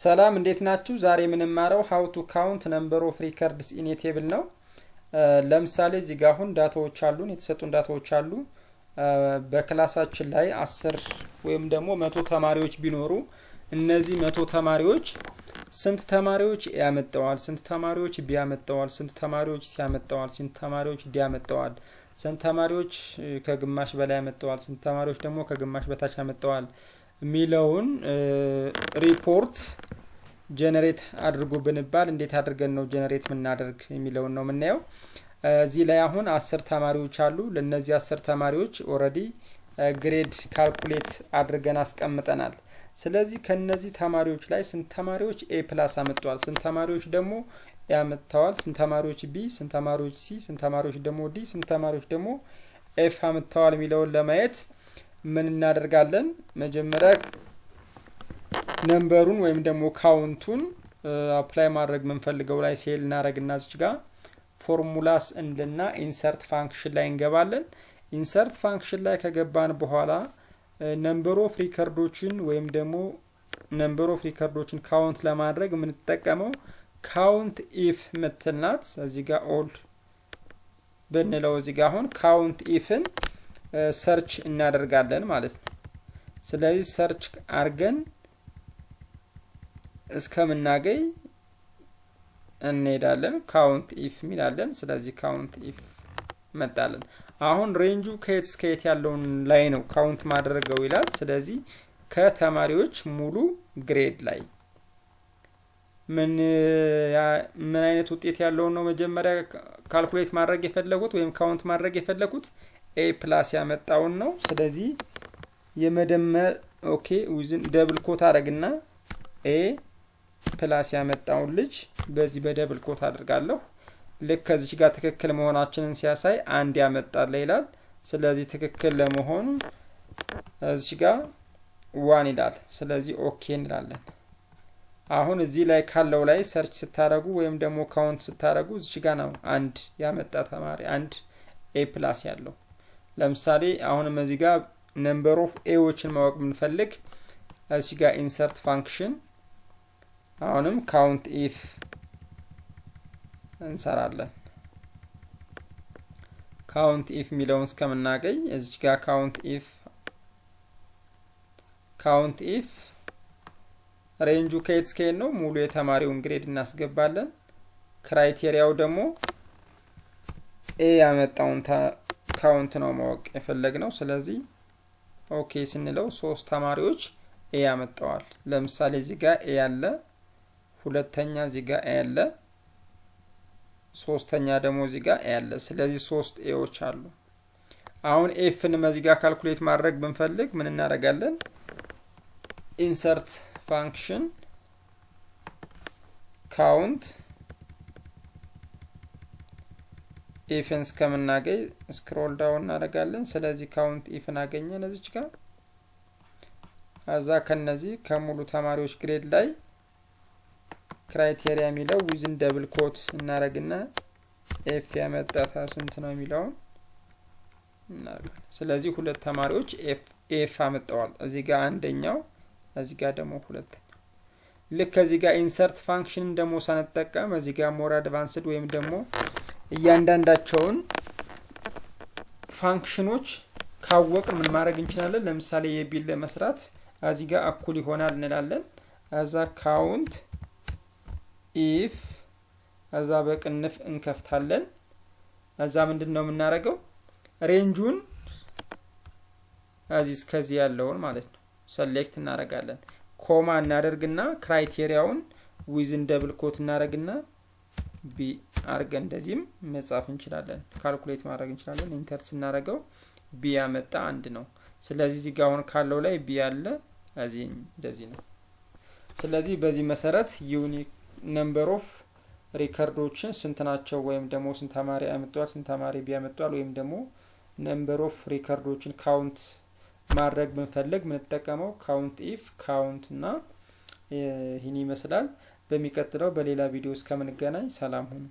ሰላም እንዴት ናችሁ? ዛሬ የምንማረው how to count number of records in a table ነው። ለምሳሌ እዚህ ጋር አሁን ዳታዎች አሉን የተሰጡን ዳታዎች አሉ። በክላሳችን ላይ 10 ወይም ደግሞ 100 ተማሪዎች ቢኖሩ እነዚህ 100 ተማሪዎች ስንት ተማሪዎች ያመጣዋል፣ ስንት ተማሪዎች ቢያመጣዋል፣ ስንት ተማሪዎች ሲያመጣዋል፣ ስንት ተማሪዎች ዲያመጣዋል፣ ስንት ተማሪዎች ከግማሽ በላይ ያመጣዋል፣ ስንት ተማሪዎች ደግሞ ከግማሽ በታች ያመጣዋል ሚለውን ሪፖርት ጀነሬት አድርጉ ብንባል እንዴት አድርገን ነው ጀነሬት ምናደርግ የሚለውን ነው የምናየው። እዚህ ላይ አሁን 10 ተማሪዎች አሉ። ለነዚህ 10 ተማሪዎች ኦሬዲ ግሬድ ካልኩሌት አድርገን አስቀምጠናል። ስለዚህ ከነዚህ ተማሪዎች ላይ ስንት ተማሪዎች A+ አመጣዋል፣ ስንት ተማሪዎች ደግሞ ያመጣዋል፣ ስንት ተማሪዎች B፣ ስንት ተማሪዎች C፣ ስንት ተማሪዎች ደግሞ D፣ ስንት ተማሪዎች ደግሞ F አመጣዋል ሚለውን ለማየት ምን እናደርጋለን? መጀመሪያ ነምበሩን ወይም ደግሞ ካውንቱን አፕላይ ማድረግ መንፈልገው ላይ ሴል እናረግና እዚህ ጋር ፎርሙላስ እንልና ኢንሰርት ፋንክሽን ላይ እንገባለን። ኢንሰርት ፋንክሽን ላይ ከገባን በኋላ ነምበር ኦፍ ሪከርዶችን ወይም ደግሞ ነምበር ኦፍ ሪከርዶችን ካውንት ለማድረግ ምን ተጠቀመው ካውንት ኢፍ ምትልናት እዚህ ጋር ኦል ብንለው እዚህ ጋር አሁን ካውንት ኢፍን ሰርች እናደርጋለን ማለት ነው። ስለዚህ ሰርች አርገን እስከምናገኝ እንሄዳለን። ካውንት ኢፍ ሚላለን። ስለዚህ ካውንት ኢፍ መጣለን። አሁን ሬንጁ ከየት እስከ የት ያለውን ላይ ነው ካውንት ማድረገው ይላል። ስለዚህ ከተማሪዎች ሙሉ ግሬድ ላይ ምን አይነት ውጤት ያለው ነው መጀመሪያ ካልኩሌት ማድረግ የፈለጉት ወይም ካውንት ማድረግ የፈለጉት A+ ያመጣውን ነው። ስለዚህ የመደመር ኦኬ ዊዝን ደብል ኮት አረግና A+ ያመጣውን ልጅ በዚህ በደብል ኮት አድርጋለሁ። ልክ ከዚህ ጋር ትክክል መሆናችንን ሲያሳይ አንድ ያመጣል ይላል። ስለዚህ ትክክል ለመሆኑ እዚህ ጋር 1 ይላል። ስለዚህ ኦኬ እንላለን። አሁን እዚህ ላይ ካለው ላይ ሰርች ስታረጉ ወይም ደግሞ ካውንት ስታረጉ እዚህ ጋር ነው አንድ ያመጣ ተማሪ አንድ A+ ያለው። ለምሳሌ አሁንም እዚህ ጋር ነምበር ኦፍ ኤዎችን ማወቅ ብንፈልግ እዚህ ጋር ኢንሰርት ፋንክሽን አሁንም ካውንት ኢፍ እንሰራለን። ካውንት ኢፍ ሚለውን እስከምናገኝ እዚህ ጋር ካውንት ኢፍ ሬንጁ ከየት እስከ የት ነው ሙሉ የተማሪውን ግሬድ እናስገባለን። ክራይቴሪያው ደግሞ A ያመጣውን ካውንት ነው ማወቅ የፈለግነው። ስለዚህ ኦኬ ስንለው 3 ተማሪዎች A ያመጣዋል። ለምሳሌ እዚህ ጋር A ያለ፣ ሁለተኛ እዚህ ጋር A ያለ፣ ሶስተኛ ደግሞ እዚህ ጋር A ያለ። ስለዚህ 3 Aዎች አሉ። አሁን Fን እዚህ ጋር ካልኩሌት ማድረግ ብንፈልግ ምን እናደርጋለን? ኢንሰርት ፋንክሽን ካውንት ኢፍን እስከምናገኝ ስክሮል ዳውን እናደርጋለን። ስለዚህ ካውንት ኢፍን አገኘን እዚች ጋር። አዛ ከነዚህ ከሙሉ ተማሪዎች ግሬድ ላይ ክራይቴሪያ ሚለው ዊዝን ደብል ኮት እናረግና ኤፍ ያመጣታ ስንት ነው የሚለው እናረጋለን። ስለዚህ ሁለት ተማሪዎች ኤፍ አመጣዋል። እዚህ ጋር አንደኛው፣ እዚህ ጋር ደግሞ ሁለተኛው። ልክ እዚህ ጋር ኢንሰርት ፋንክሽን ደግሞ ሳንጠቀም እዚህ ጋር ሞር አድቫንስድ ወይም ደግሞ እያንዳንዳቸውን ፋንክሽኖች ካወቅ ምን ማድረግ እንችላለን? ለምሳሌ የቢል ለመስራት እዚህ ጋር እኩል ይሆናል እንላለን። አዛ ካውንት ኢፍ አዛ በቅንፍ እንከፍታለን። አዛ ምንድነው የምናደርገው? ሬንጁን እዚህ እስከዚህ ያለውን ማለት ነው ሴሌክት እናደርጋለን። ኮማ እናደርግና ክራይቴሪያውን ዊዝን ደብል ኮት እናደርግና ቢ አርገን እንደዚህም መጻፍ እንችላለን፣ ካልኩሌት ማድረግ እንችላለን። ኢንተር ስናደርገው ቢ ያመጣ 1 ነው። ስለዚህ እዚህ ጋር አሁን ካለው ላይ ቢ ያለ እዚህ እንደዚህ ነው። ስለዚህ በዚህ መሰረት ዩኒክ ነምበር ኦፍ ሪከርዶችን ስንት ናቸው ወይም ደግሞ ስንት ተማሪ ያመጣዋል፣ ስንት ተማሪ ቢያመጣዋል ወይም ደግሞ ነምበር ኦፍ ሪከርዶችን ካውንት ማድረግ ብንፈልግ ምን ተጠቀመው ካውንት ኢፍ ካውንት እና ይህን ይመስላል። በሚቀጥለው በሌላ ቪዲዮ እስከምንገናኝ ሰላም ሁኑ።